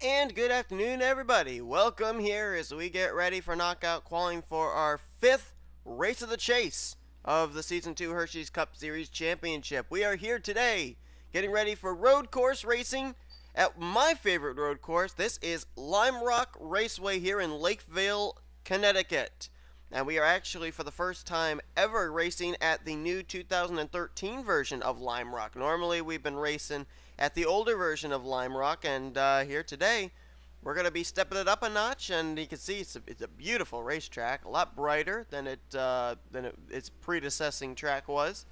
And good afternoon, everybody. Welcome here as we get ready for knockout qualifying for our 5th race of the chase of the Season 2 Hersheys Cup Series Championship. We are here today getting ready for road course racing at my favorite road course. This is Lime Rock Raceway here in Lakeville, Connecticut. And we are actually, for the first time ever, racing at the new 2013 version of Lime Rock. Normally, we've been racing at the older version of Lime Rock, and here today, we're going to be stepping it up a notch, and you can see it's a beautiful racetrack, a lot brighter than its predecessing track was.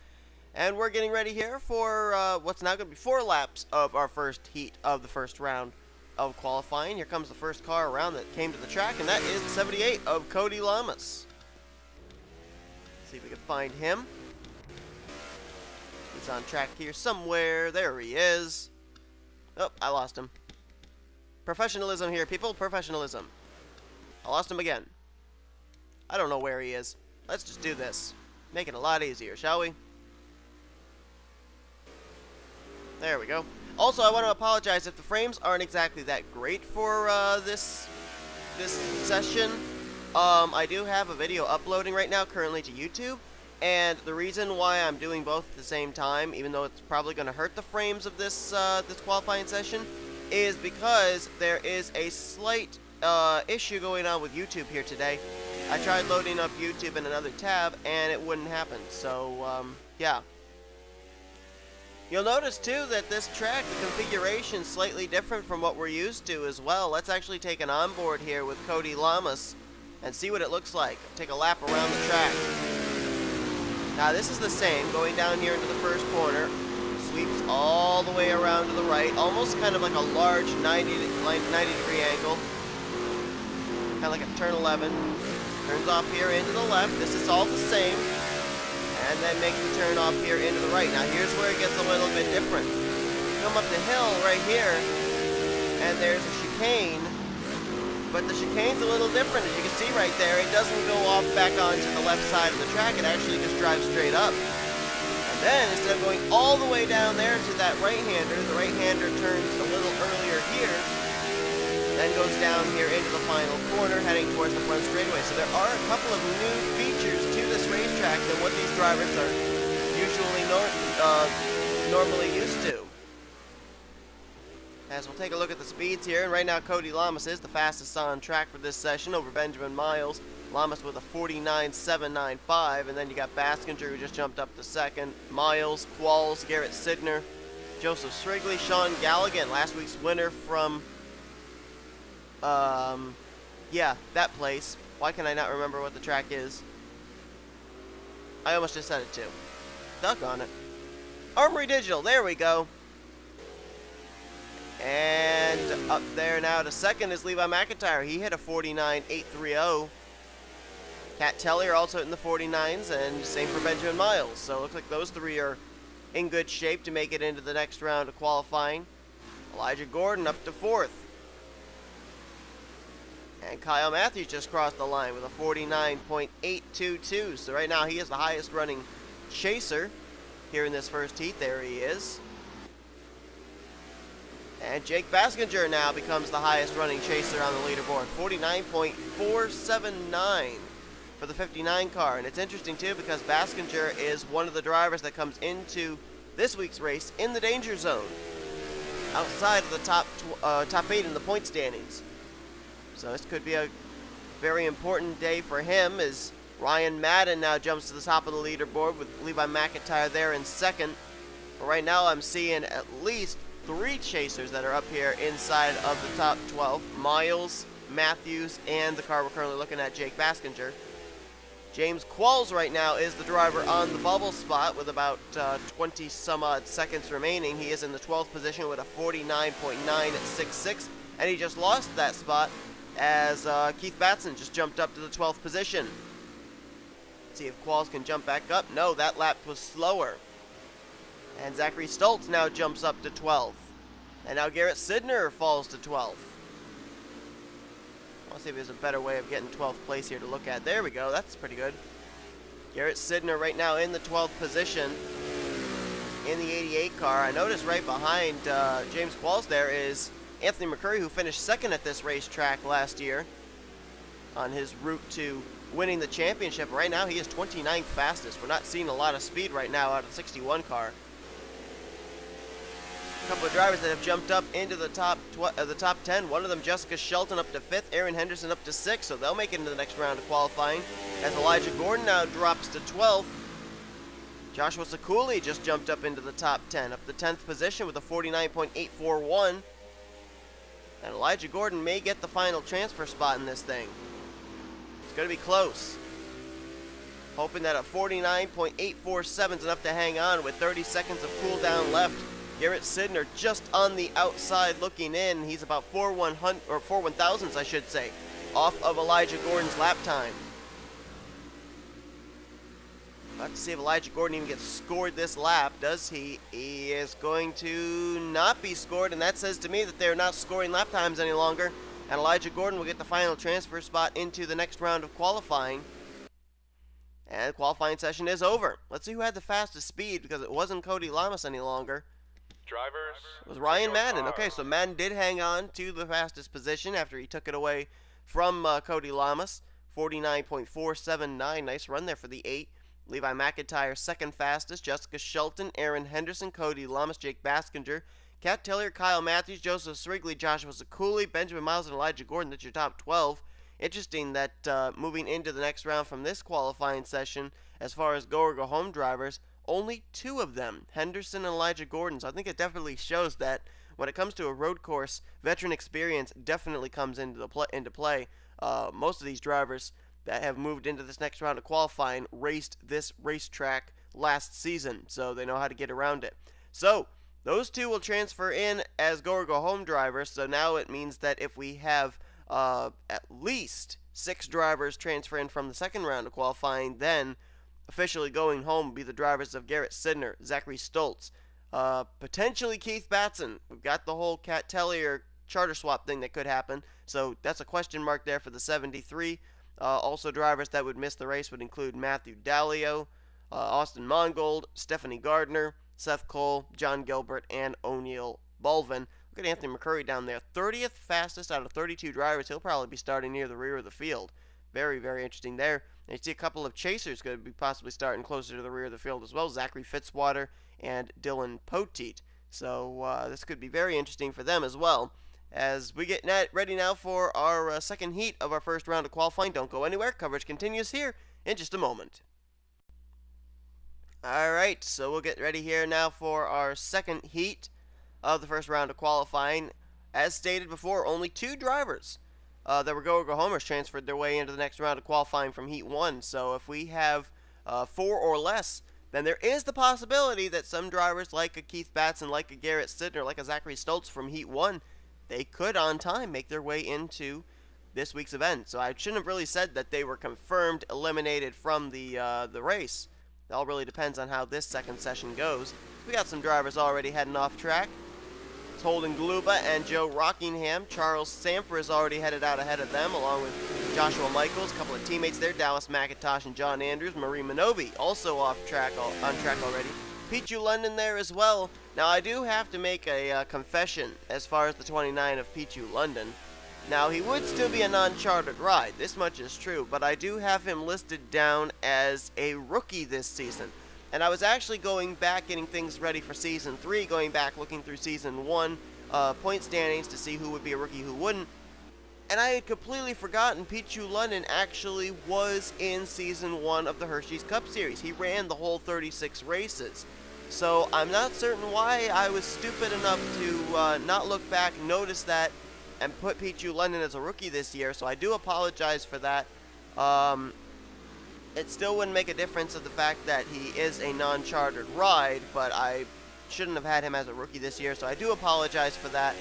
And we're getting ready here for what's now going to be 4 laps of our first heat of the first round of qualifying. Here comes the first car around that came to the track, and that is 78 of Cody Llamas. See if we can find him. He's on track here somewhere. There he is. Oh, I lost him. Professionalism here, people. Professionalism. I lost him again. I don't know where he is. Let's just do this. Make it a lot easier, shall we? There we go. Also, I want to apologize if the frames aren't exactly that great for this session. I do have a video uploading right now currently to YouTube, and the reason why I'm doing both at the same time, even though it's probably going to hurt the frames of this this qualifying session, is because there is a slight issue going on with YouTube here today. I tried loading up YouTube in another tab, and it wouldn't happen, so yeah. You'll notice too that this track, the configuration is slightly different from what we're used to as well. Let's actually take an onboard here with Cody Llamas and see what it looks like. Take a lap around the track. Now this is the same, going down here into the first corner, sweeps all the way around to the right, almost kind of like a large 90 degree angle, kind of like a turn 11, turns off here into the left. This is all the same, and then makes the turn off here into the right. Now here's where it gets a little bit different. Come up the hill right here, and there's a chicane, but the chicane's a little different. As you can see right there, it doesn't go off back onto the left side of the track, it actually just drives straight up. And then, instead of going all the way down there to that right-hander, the right-hander turns a little earlier here, then goes down here into the final corner, heading towards the front straightaway. So there are a couple of new features to this racetrack than what these drivers are usually normally used to. As we'll take a look at the speeds here, and right now Cody Llamas is the fastest on track for this session over Benjamin Miles. Llamas with a 49.795, and then you got Baskinger who just jumped up to second, Miles, Qualls, Garrett Sidner, Joseph Srigley, Shaun Gallighan, last week's winner from yeah, that place. Why can I not remember what the track is? I almost just said it too. Doggone it. Armory Digital, there we go. And up there now to second is Levi McIntire. He hit a 49.830. Cat Tellier also in the 49s, and same for Benjamin Miles. So it looks like those three are in good shape to make it into the next round of qualifying. Elijah Gordon up to fourth. And Kyle Mathews just crossed the line with a 49.822. So right now he is the highest running chaser here in this first heat. There he is. And Jake Baskinger now becomes the highest running chaser on the leaderboard. 49.479 for the 59 car. And it's interesting too because Baskinger is one of the drivers that comes into this week's race in the danger zone, outside of the top 8 in the point standings. So this could be a very important day for him as Ryan Madden now jumps to the top of the leaderboard with Levi McIntire there in second. But right now I'm seeing at least 3 chasers that are up here inside of the top 12. Miles, Mathews, and the car we're currently looking at, Jake Baskinger. James Qualls right now is the driver on the bubble spot with about 20 some odd seconds remaining. He is in the 12th position with a 49.966, and he just lost that spot as Keith Batson just jumped up to the 12th position. Let's see if Qualls can jump back up. No, that lap was slower. And Zachary Stoltz now jumps up to 12th. And now Garrett Sidner falls to 12th. I'll see if there's a better way of getting 12th place here to look at. There we go, that's pretty good. Garrett Sidner right now in the 12th position in the 88 car. I noticed right behind James Qualls there is Anthony McCurry, who finished second at this racetrack last year on his route to winning the championship. Right now, he is 29th fastest. We're not seeing a lot of speed right now out of the 61 car. A couple of drivers that have jumped up into the top 10. One of them, Jessica Shelton, up to 5th. Aaron Henderson up to 6th, so they'll make it into the next round of qualifying. As Elijah Gordon now drops to 12th. Joshua Ciculli just jumped up into the top 10, up to 10th position with a 49.841. And Elijah Gordon may get the final transfer spot in this thing. It's going to be close. Hoping that a 49.847 is enough to hang on with 30 seconds of cool down left. Garrett Sidner just on the outside looking in. He's about 4/1000s, I should say, off of Elijah Gordon's lap time. We'll have to see if Elijah Gordon even gets scored this lap. Does he? He is going to not be scored, and that says to me that they're not scoring lap times any longer. And Elijah Gordon will get the final transfer spot into the next round of qualifying. And the qualifying session is over. Let's see who had the fastest speed, because it wasn't Cody Llamas any longer. Drivers. It was Ryan Madden. Okay, so Madden did hang on to the fastest position after he took it away from Cody Llamas. 49.479. Nice run there for the 8. Levi McIntire second fastest. Jessica Shelton, Aaron Henderson, Cody Llamas, Jake Baskinger, Kat Tellier, Kyle Mathews, Joseph Srigley, Joshua Ciculli, Benjamin Miles, and Elijah Gordon. That's your top 12. Interesting that moving into the next round from this qualifying session, as far as go or go home drivers, only 2 of them, Henderson and Elijah Gordon. So I think it definitely shows that when it comes to a road course, veteran experience definitely comes into play. Most of these drivers that have moved into this next round of qualifying raced this racetrack last season, so they know how to get around it. So those 2 will transfer in as go or go home drivers. So now it means that if we have at least 6 drivers transfer in from the second round of qualifying, then officially going home will be the drivers of Garrett Sidner, Zachary Stoltz, potentially Keith Batson. We've got the whole Kat Tellier charter swap thing that could happen, so that's a question mark there for the 73. Also drivers that would miss the race would include Matthew Dalio, Austin Mongold, Stephanie Gardner, Seth Cole, John Gilbert, and O'Neill Baldwin. Look at Anthony McCurry down there, 30th fastest out of 32 drivers. He'll probably be starting near the rear of the field. Very, very interesting there. And you see a couple of chasers going to be possibly starting closer to the rear of the field as well. Zachary Fitzwater and Dillon Poteet. So this could be very interesting for them as well. As we get ready now for our second heat of our first round of qualifying. Don't go anywhere. Coverage continues here in just a moment. Alright, so we'll get ready here now for our second heat of the first round of qualifying. As stated before, only 2 drivers that were go or go homers transferred their way into the next round of qualifying from Heat 1. So if we have 4 or less, then there is the possibility that some drivers like a Keith Batson, like a Garrett Sidner, like a Zachary Stoltz from Heat 1, they could on time make their way into this week's event. So I shouldn't have really said that they were confirmed eliminated from the race. It all really depends on how this second session goes. We got some drivers already heading off track. It's Holden Gluba and Joe Rockingham. Charles Sandfer is already headed out ahead of them, along with Joshua Michaels, a couple of teammates there, Dallas McIntosh and John Andrews. Marie Monobe also on track already. Pichu London there as well. Now I do have to make a confession as far as the 29 of Pichu London. Now he would still be a non-chartered ride, this much is true, but I do have him listed down as a rookie this season. And I was actually going back, getting things ready for Season 3, going back looking through Season 1 point standings to see who would be a rookie, who wouldn't. And I had completely forgotten Pichu London actually was in Season 1 of the Hersheys Cup Series. He ran the whole 36 races. So I'm not certain why I was stupid enough to not look back, notice that, and put Pichu London as a rookie this year. So I do apologize for that. It still wouldn't make a difference of the fact that he is a non-chartered ride, but I shouldn't have had him as a rookie this year, so I do apologize for that.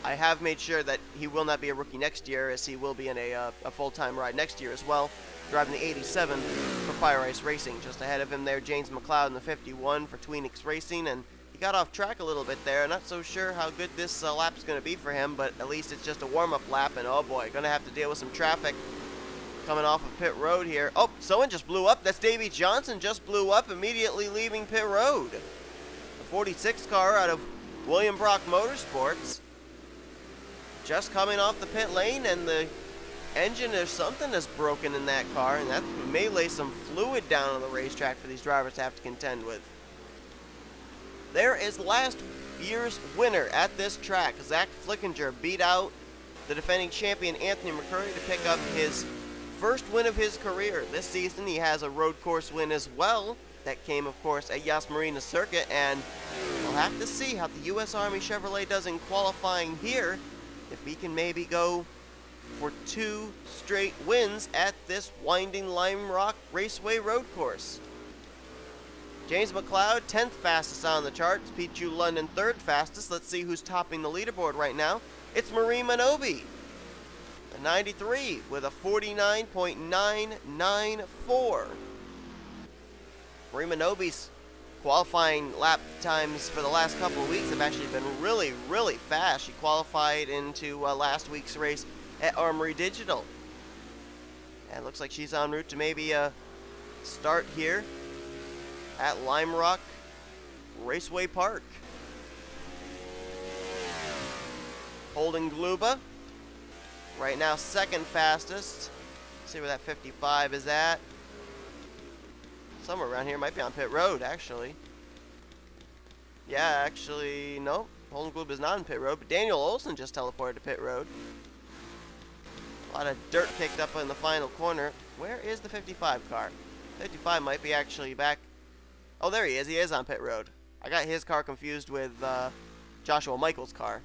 I have made sure that he will not be a rookie next year, as he will be in a full-time ride next year as well, driving the 87 for Fire Ice Racing. Just ahead of him there, James McCloud in the 51 for Tweenix Racing, and he got off track a little bit there. Not so sure how good this lap's going to be for him, but at least it's just a warm-up lap, and oh boy, going to have to deal with some traffic coming off of pit road here. Oh, someone just blew up. That's Davey Johnson just blew up, immediately leaving pit road. The 46 car out of William Brock Motorsports just coming off the pit lane, and the engine or something is broken in that car, and that may lay some fluid down on the racetrack for these drivers to have to contend with. There is last year's winner at this track. Zack Flickinger beat out the defending champion Anthony McCurry to pick up his first win of his career. This season he has a road course win as well. That came, of course, at Yas Marina Circuit, and we'll have to see how the U.S. Army Chevrolet does in qualifying here, if we can maybe go for 2 straight wins at this winding Lime Rock Raceway road course. James McCloud, 10th fastest on the charts. Pichu London, 3rd fastest. Let's see who's topping the leaderboard right now. It's Marie Monobe, a 93 with a 49.994. Marie Monobe's qualifying lap times for the last couple of weeks have actually been really, really fast. She qualified into last week's race at Armory Digital. And it looks like she's en route to maybe start here at Lime Rock Raceway Park. Holden Gluba, right now 2nd fastest. Let's see where that 55 is at. Somewhere around here, might be on pit road, actually. Yeah, actually, no. Holden Gluba is not in pit road, but Daniel Olson just teleported to pit road. A lot of dirt kicked up in the final corner. Where is the 55 car? 55 might be actually back. Oh, there he is. He is on pit road. I got his car confused with Joshua Michaels' car.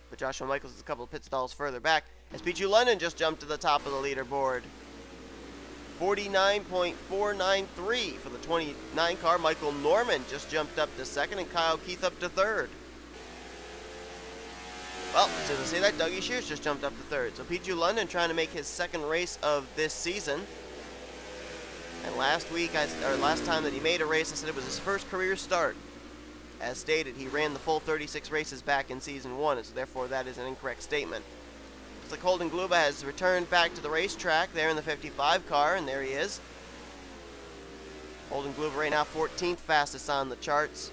But Joshua Michaels is a couple of pit stalls further back, as Pichu London just jumped to the top of the leaderboard. 49.493 for the 29 car. Michael Norman just jumped up to 2nd, and Kyle Keith up to 3rd. Well, as soon as I say that, Dougie Shears just jumped up to 3rd. So Pichu London trying to make his 2nd race of this season. And last time that he made a race, I said it was his first career start. As stated, he ran the full 36 races back in Season 1, so therefore that is an incorrect statement. Looks like Holden Gluba has returned back to the racetrack there in the 55 car, and there he is. Holden Gluba right now 14th fastest on the charts.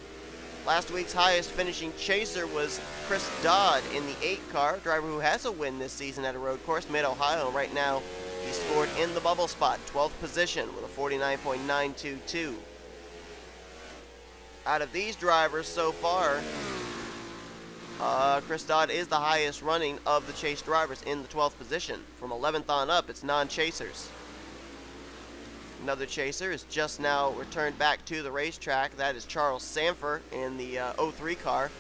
Last week's highest finishing chaser was Chris Dodd in the 8 car, driver who has a win this season at a road course, Mid-Ohio, and right now he scored in the bubble spot, 12th position with a 49.922. Out of these drivers so far, Chris Dodd is the highest running of the chase drivers in the 12th position. From 11th on up, it's non-chasers. Another chaser is just now returned back to the racetrack. That is Charles Sandfer in the 03 car.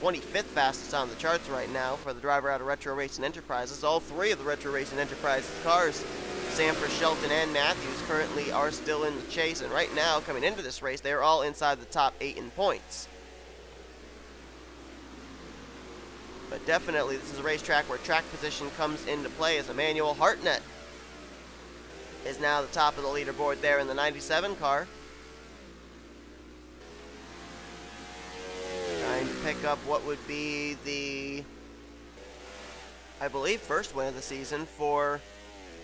25th fastest on the charts right now for the driver out of Retro Racing Enterprises. All 3 of the Retro Racing Enterprises cars, Sandfer, Shelton, and Mathews, currently are still in the chase. And right now, coming into this race, they're all inside the top 8 in points. But definitely, this is a racetrack where track position comes into play, as Emmanuel Hartnett is now the top of the leaderboard there in the 97 car. Trying to pick up what would be the, I believe, first win of the season for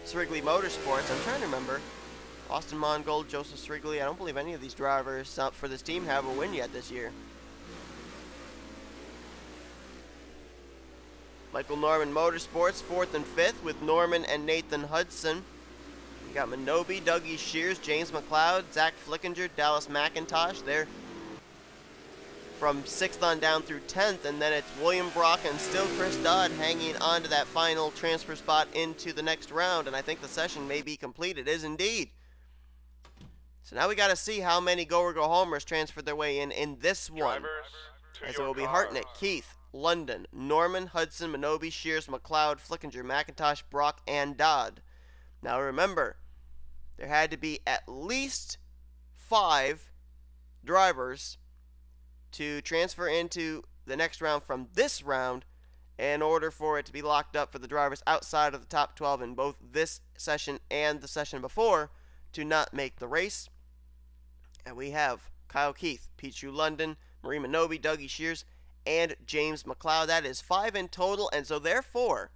Srigley Motorsports. I'm trying to remember. Austin Mongold, Joseph Srigley. I don't believe any of these drivers for this team have a win yet this year. Michael Norman Motorsports, 4th and 5th with Norman and Nathan Hudson. You got Monobe, Dougie Shears, James McCloud, Zack Flickinger, Dallas McIntosh. They're from 6th on down through 10th, and then it's William Brock and still Chris Dodd hanging on to that final transfer spot into the next round, and I think the session may be complete. It is indeed. So now we got to see how many go-or-go-homers transferred their way in this one. As it will be Hartnett, Keith, London, Norman, Hudson, Monobe, Shears, McCloud, Flickinger, McIntosh, Brock, and Dodd. Now remember, there had to be at least 5 drivers to transfer into the next round from this round in order for it to be locked up for the drivers outside of the top 12 in both this session and the session before to not make the race. And we have Kyle Keith, Pichu London, Marie Monobe, Dougie Shears, and James McCloud. That is 5 in total, and so therefore,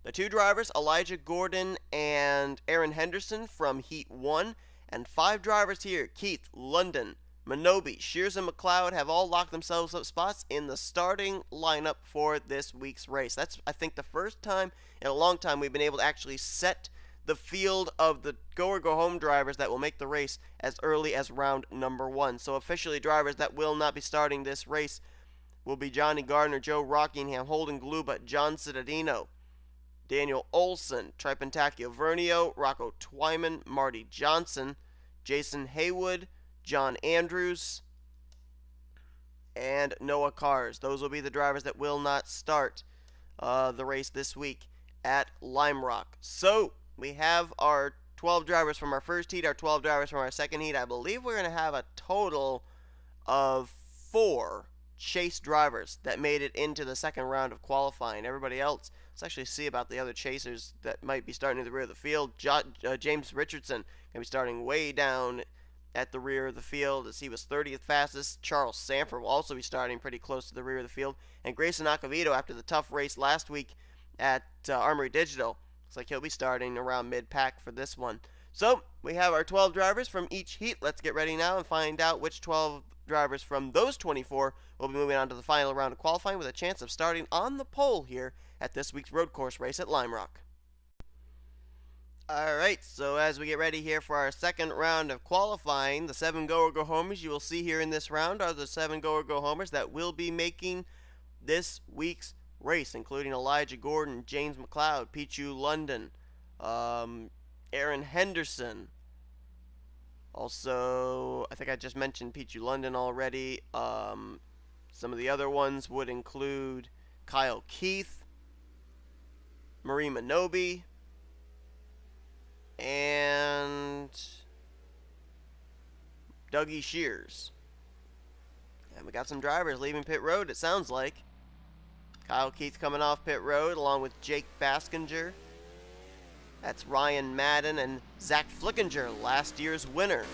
the 2 drivers, Elijah Gordon and Aaron Henderson from Heat 1, and 5 drivers here, Keith, London, Monobe, Shears, and McCloud have all locked themselves up spots in the starting lineup for this week's race. That's, I think, the first time in a long time we've been able to actually set the field of the go-or-go-home drivers that will make the race as early as round number 1. So officially, drivers that will not be starting this race will be Johnny Gardner, Joe Rockingham, Holden Gluba, John Cittadino, Daniel Olson, Tripentacchio Vernio, Rocco Twyman, Marty Johnson, Jason Haywood, John Andrews, and Noah Cars. Those will be the drivers that will not start the race this week at Lime Rock. So we have our 12 drivers from our first heat, our 12 drivers from our second heat. I believe we're going to have a total of 4 chase drivers that made it into the second round of qualifying. Everybody else, let's actually see about the other chasers that might be starting at the rear of the field. James Richardson going to be starting way down at the rear of the field as he was 30th fastest. Charles Sandfer will also be starting pretty close to the rear of the field. And Grayson Acevedo, after the tough race last week at Armory Digital, looks like he'll be starting around mid-pack for this one. So we have our 12 drivers from each heat. Let's get ready now and find out which 12 drivers from those 24 will be moving on to the final round of qualifying with a chance of starting on the pole here at this week's road course race at Lime Rock. Alright, so as we get ready here for our second round of qualifying, the 7 go-or-go-homers you will see here in this round are the 7 go-or-go-homers that will be making this week's race, including Elijah Gordon, James McCloud, Pichu London, Aaron Henderson. Also, I think I just mentioned Pichu London already. Some of the other ones would include Kyle Keith, Marie Monobe, and Dougie Shears. And we got some drivers leaving pit road, it sounds like. Kyle Keith coming off pit road along with Jake Baskinger. That's Ryan Madden and Zack Flickinger, last year's winner,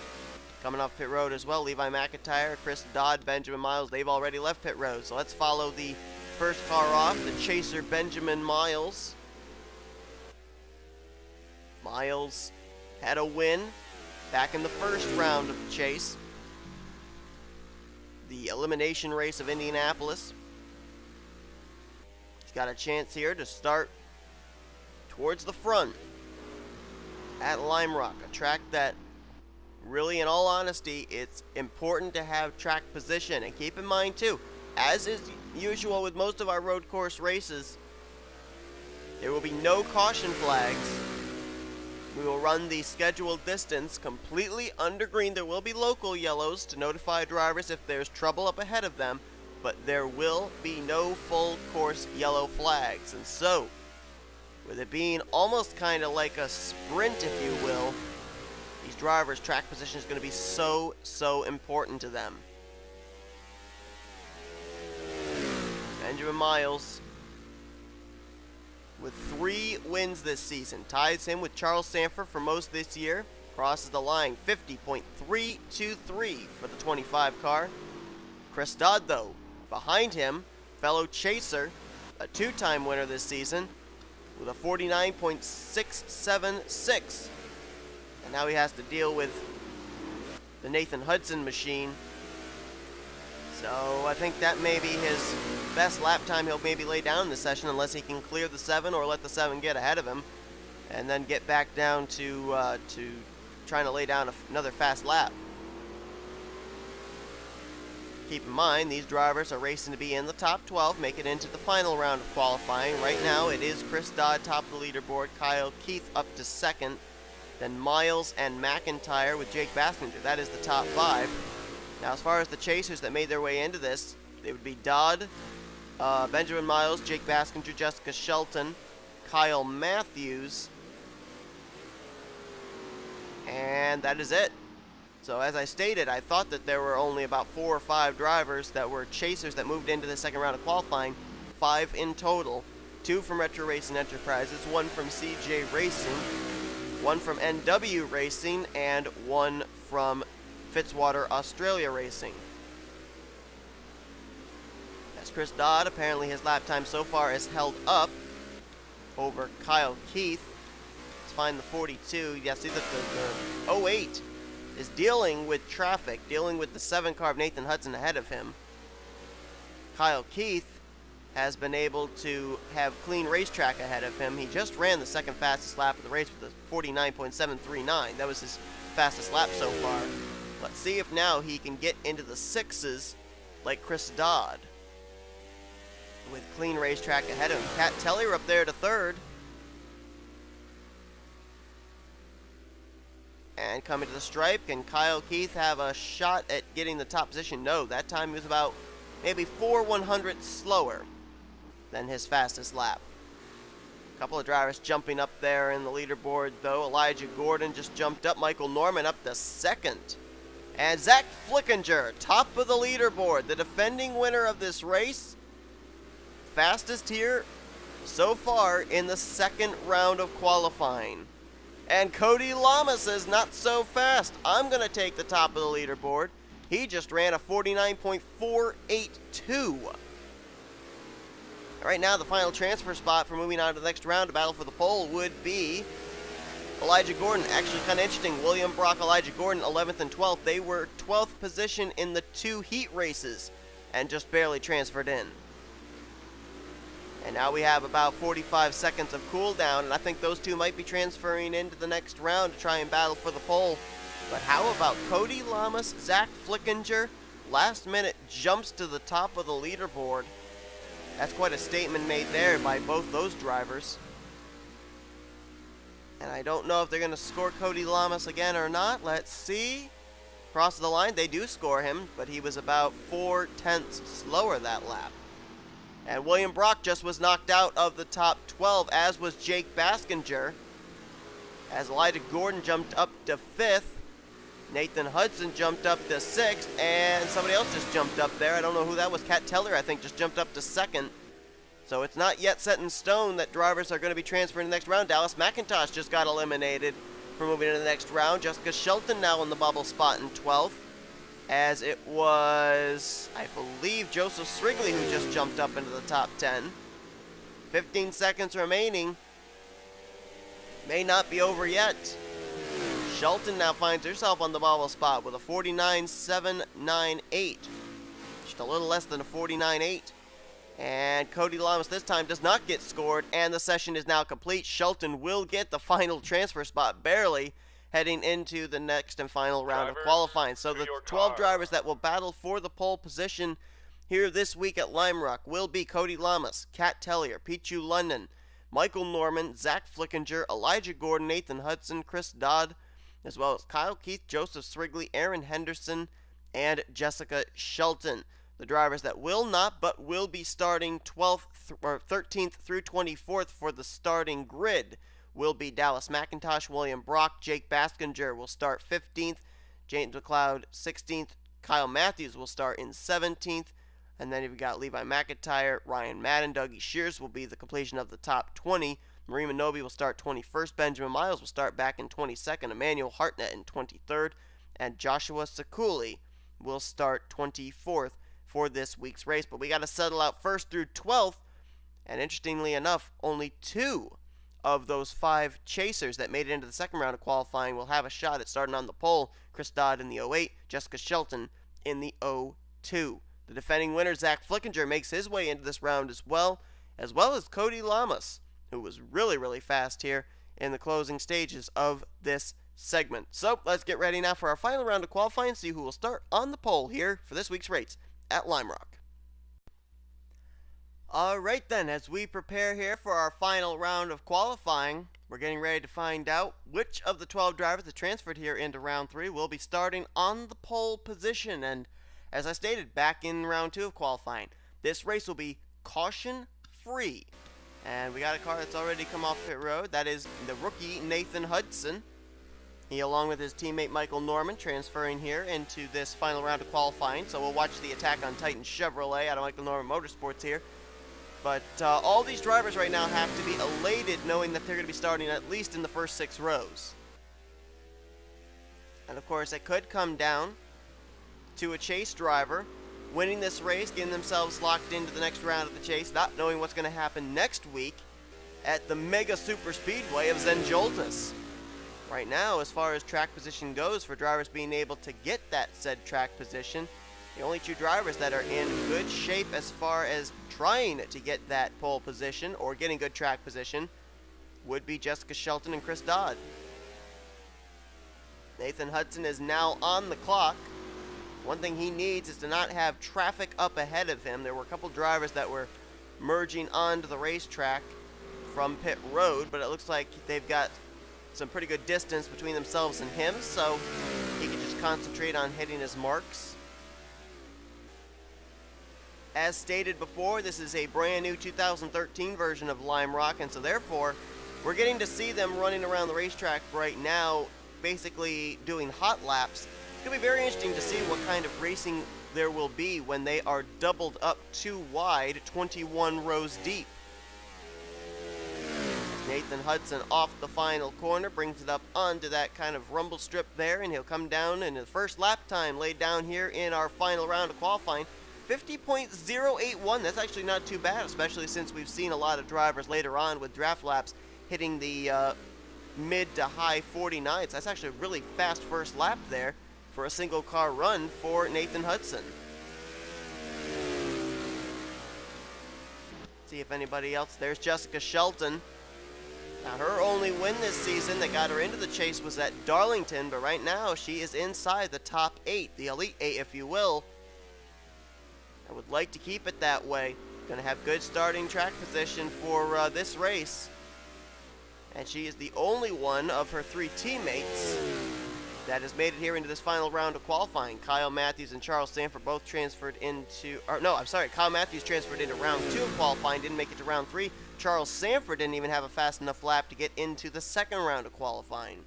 coming off pit road as well. Levi McIntire, Chris Dodd, Benjamin Miles, they've already left pit road. So let's follow the first car off, the chaser Benjamin Miles. Miles had a win back in the first round of the chase, the elimination race of Indianapolis. He's got a chance here to start towards the front at Lime Rock, a track that really, in all honesty, it's important to have track position. And keep in mind too, as is usual with most of our road course races, there will be no caution flags. We will run the scheduled distance completely under green. There will be local yellows to notify drivers if there's trouble up ahead of them, but there will be no full course yellow flags. And so, with it being almost kind of like a sprint, if you will, these drivers' track position is going to be so important to them. Benjamin Miles, with 3 wins this season, ties him with Charles Sandfer for most this year, crosses the line 50.323 for the 25 car. Chris Dodd, though, behind him, fellow chaser, a 2-time winner this season, with a 49.676. And now he has to deal with the Nathan Hudson machine. So I think that may be his best lap time he'll maybe lay down in this session, unless he can clear the 7 or let the 7 get ahead of him, and then get back down to trying to lay down another fast lap. Keep in mind, these drivers are racing to be in the top 12, make it into the final round of qualifying. Right now, it is Chris Dodd top of the leaderboard, Kyle Keith up to second, then Miles and McIntyre with Jake Baskinger. That is the top 5. Now, as far as the chasers that made their way into this, they would be Dodd, Benjamin Miles, Jake Baskinger, Jessica Shelton, Kyle Mathews, and that is it. So as I stated, I thought that there were only about 4 or 5 drivers that were chasers that moved into the second round of qualifying. 5 in total. 2 from Retro Racing Enterprises, 1 from CJ Racing, 1 from NW Racing, and 1 from Fitzwater Australia Racing. As Chris Dodd, apparently his lap time so far is held up over Kyle Keith. Let's find the 42. Yeah, see the 08 is dealing with traffic, dealing with the 7-car Nathan Hudson ahead of him. Kyle Keith has been able to have clean racetrack ahead of him. He just ran the second fastest lap of the race with a 49.739. That was his fastest lap so far. Let's see if now he can get into the 6s like Chris Dodd. With clean racetrack ahead of him. Tellier up there to 3rd. And coming to the stripe, can Kyle Keith have a shot at getting the top position? No, that time he was about maybe 4/100 slower than his fastest lap. A couple of drivers jumping up there in the leaderboard, though. Elijah Gordon just jumped up. Michael Norman up to 2nd. And Zack Flickinger, top of the leaderboard, the defending winner of this race. Fastest here so far in the 2nd round of qualifying. And Cody Llamas is not so fast. I'm going to take the top of the leaderboard. He just ran a 49.482. Right now, the final transfer spot for moving on to the next round to battle for the pole would be Elijah Gordon. Actually, kind of interesting. William Brock, Elijah Gordon, 11th and 12th. They were 12th position in the 2 heat races and just barely transferred in. And now we have about 45 seconds of cooldown, and I think those two might be transferring into the next round to try and battle for the pole. But how about Cody Llamas, Zack Flickinger, last minute jumps to the top of the leaderboard. That's quite a statement made there by both those drivers. And I don't know if they're going to score Cody Llamas again or not. Let's see. Across the line, they do score him, but he was about 4/10 slower that lap. And William Brock just was knocked out of the top 12, as was Jake Baskinger. As Elijah Gordon jumped up to 5th. Nathan Hudson jumped up to 6th. And somebody else just jumped up there. I don't know who that was. Tellier, I think, just jumped up to 2nd. So it's not yet set in stone that drivers are going to be transferring to the next round. Dallas McIntosh just got eliminated for moving into the next round. Jessica Shelton now in the bubble spot in 12th. As it was, I believe, Joseph Srigley who just jumped up into the top 10. 15 seconds remaining. May not be over yet. Shelton now finds herself on the bubble spot with a 49.798. Just a little less than a 49.8. And Cody Llamas this time does not get scored, and the session is now complete. Shelton will get the final transfer spot, barely, heading into the next and final round of qualifying. So the 12 drivers that will battle for the pole position here this week at Lime Rock will be Cody Llamas, Tellier, Pichu London, Michael Norman, Zack Flickinger, Elijah Gordon, Nathan Hudson, Chris Dodd, as well as Kyle Keith, Joseph Srigley, Aaron Henderson, and Jessica Shelton. The drivers that will not, but will be starting 13th through 24th for the starting grid will be Dallas McIntosh, William Brock, Jake Baskinger will start 15th, James McCloud 16th, Kyle Mathews will start in 17th, and then you've got Levi McIntire, Ryan Madden, Dougie Shears will be the completion of the top 20, Marie Monobe will start 21st, Benjamin Miles will start back in 22nd, Emmanuel Hartnett in 23rd, and Joshua Ciculli will start 24th for this week's race. But we got to settle out 1st through 12th, and interestingly enough, only 2 of those 5 chasers that made it into the second round of qualifying will have a shot at starting on the pole. Chris Dodd in the 08, Jessica Shelton in the 02. The defending winner, Zack Flickinger, makes his way into this round as well as Cody Llamas, who was really, really fast here in the closing stages of this segment. So let's get ready now for our final round of qualifying and see who will start on the pole here for this week's race at Lime Rock. Alright then, as we prepare here for our final round of qualifying, we're getting ready to find out which of the 12 drivers that transferred here into round 3 will be starting on the pole position. And as I stated back in round 2 of qualifying, this race will be caution free. And we got a car that's already come off pit road. That is the rookie Nathan Hudson. He, along with his teammate Michael Norman, transferring here into this final round of qualifying. So we'll watch the attack on Titan Chevrolet out of Michael Norman Motorsports here. But all these drivers right now have to be elated knowing that they're going to be starting at least in the first 6 rows. And of course, it could come down to a chase driver winning this race, getting themselves locked into the next round of the chase, not knowing what's going to happen next week at the Mega Super Speedway of Zenjoltis. Right now, as far as track position goes, for drivers being able to get that said track position, the only two drivers that are in good shape as far as trying to get that pole position or getting good track position would be Jessica Shelton and Chris Dodd. Nathan Hudson is now on the clock. One thing he needs is to not have traffic up ahead of him. There were a couple drivers that were merging onto the racetrack from pit road, but it looks like they've got some pretty good distance between themselves and him, so he can just concentrate on hitting his marks. As stated before, this is a brand new 2013 version of Lime Rock, and so therefore we're getting to see them running around the racetrack right now, basically doing hot laps. It's going to be very interesting to see what kind of racing there will be when they are doubled up too wide, 21 rows deep. Nathan Hudson off the final corner, brings it up onto that kind of rumble strip there, and he'll come down in the first lap time laid down here in our final round of qualifying. 50.081, that's actually not too bad, especially since we've seen a lot of drivers later on with draft laps hitting the mid to high 49s. That's actually a really fast first lap there for a single car run for Nathan Hudson. See if anybody else. There's Jessica Shelton. Now, her only win this season that got her into the chase was at Darlington, but right now she is inside the top 8, the Elite 8 if you will. I would like to keep it that way. Going to have good starting track position for this race. And she is the only one of her 3 teammates that has made it here into this final round of qualifying. Kyle Mathews and Charles Sandfer both transferred into, Kyle Mathews transferred into round 2 of qualifying, didn't make it to round 3. Charles Sandfer didn't even have a fast enough lap to get into the second round of qualifying.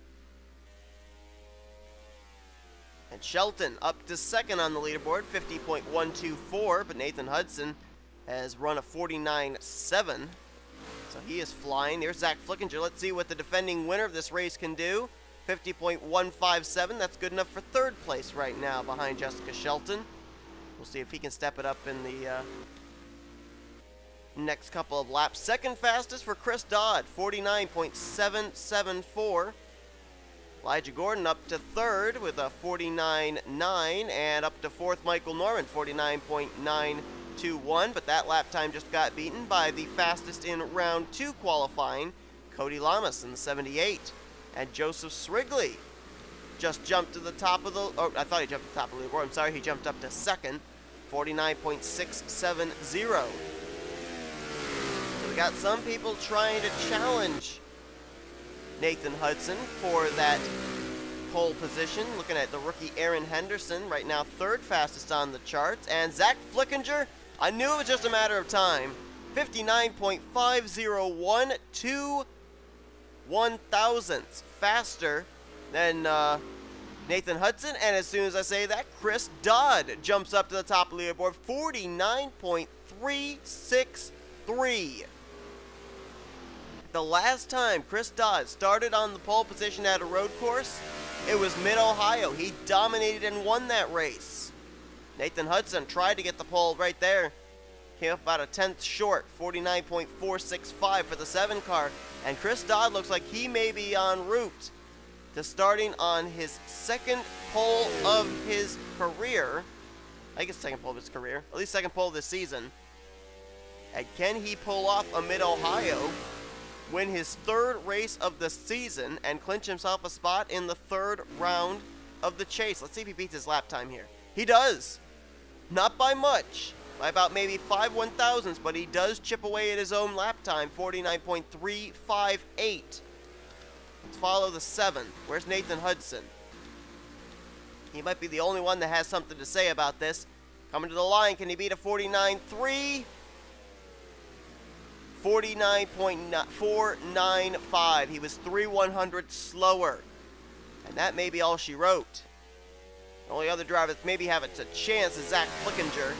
And Shelton up to second on the leaderboard, 50.124, but Nathan Hudson has run a 49.7, so he is flying. Here's Zack Flickinger. Let's see what the defending winner of this race can do. 50.157, that's good enough for third place right now behind Jessica Shelton. We'll see if he can step it up in the next couple of laps. Second fastest for Chris Dodd, 49.774. Elijah Gordon up to third with a 49.9, and up to fourth Michael Norman, 49.921, but that lap time just got beaten by the fastest in round 2 qualifying, Cody Llamas in the 78. And Joseph Srigley just jumped to the top of the, I thought he jumped to the top of the leaderboard. I'm sorry, he jumped up to second, 49.670. So we got some people trying to challenge Nathan Hudson for that pole position. Looking at the rookie Aaron Henderson, right now third fastest on the charts. And Zack Flickinger, I knew it was just a matter of time. 59.501, 2 1,000ths faster than Nathan Hudson. And as soon as I say that, Chris Dodd jumps up to the top of the leaderboard, 49.363. The last time Chris Dodd started on the pole position at a road course, it was Mid-Ohio. He dominated and won that race. Nathan Hudson tried to get the pole right there. Came up about a 10th short, 49.465 for the 7 car. And Chris Dodd looks like he may be en route to starting on his second pole of his career. I guess second pole of his career. At least second pole this season. And can he pull off a Mid-Ohio, win his third race of the season, and clinch himself a spot in the third round of the chase? Let's see if he beats his lap time here. He does. Not by much. By about maybe 5 1,000ths, but he does chip away at his own lap time, 49.358. Let's follow the 7. Where's Nathan Hudson? He might be the only one that has something to say about this. Coming to the line, can he beat a 49.3? 49.495. He was 3 100ths slower. And that may be all she wrote. The only other driver that maybe have a chance is Zack Flickinger.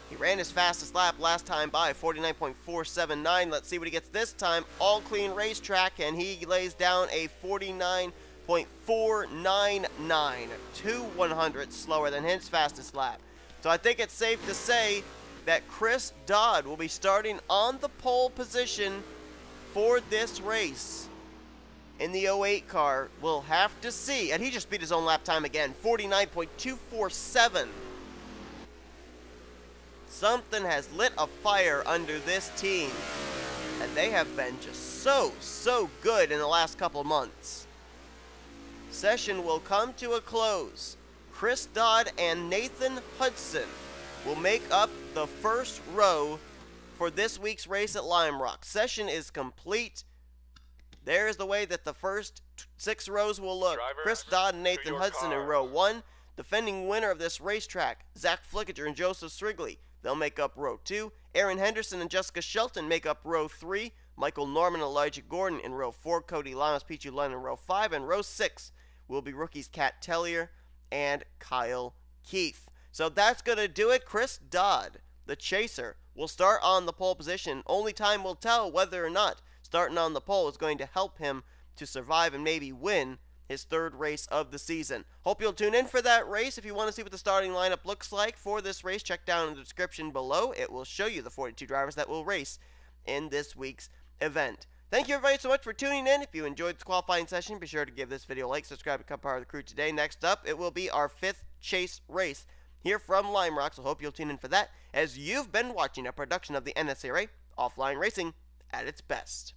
He ran his fastest lap last time by, 49.479. Let's see what he gets this time. All clean racetrack, and he lays down a 49.499. 2 100ths slower than his fastest lap. So I think it's safe to say that Chris Dodd will be starting on the pole position for this race. in the '08 car will have to see, and he just beat his own lap time again, 49.247. Something has lit a fire under this team, and they have been just so good in the last couple months. Session will come to a close. Chris Dodd and Nathan Hudson will make up the first row for this week's race at Lime Rock. Session is complete. There is the way that the first 6 rows will look. Drivers, Chris Dodd and Nathan Hudson in row 1. Defending winner of this racetrack, Zack Flickinger and Joseph Srigley. They'll make up row 2. Aaron Henderson and Jessica Shelton make up row 3. Michael Norman and Elijah Gordon in row 4. Cody Llamas, Pichu London in row 5. And row 6 will be rookies Kat Tellier and Kyle Keith. So that's going to do it. Chris Dodd, the chaser, will start on the pole position. Only time will tell whether or not starting on the pole is going to help him to survive and maybe win his 3rd race of the season. Hope you'll tune in for that race. If you want to see what the starting lineup looks like for this race, check down in the description below. It will show you the 42 drivers that will race in this week's event. Thank you everybody so much for tuning in. If you enjoyed this qualifying session, be sure to give this video a like, subscribe, and become part of the crew today. Next up, it will be our 5th chase race here from Lime Rock, so hope you'll tune in for that, as you've been watching a production of the NNSCRA Offline Racing at its best.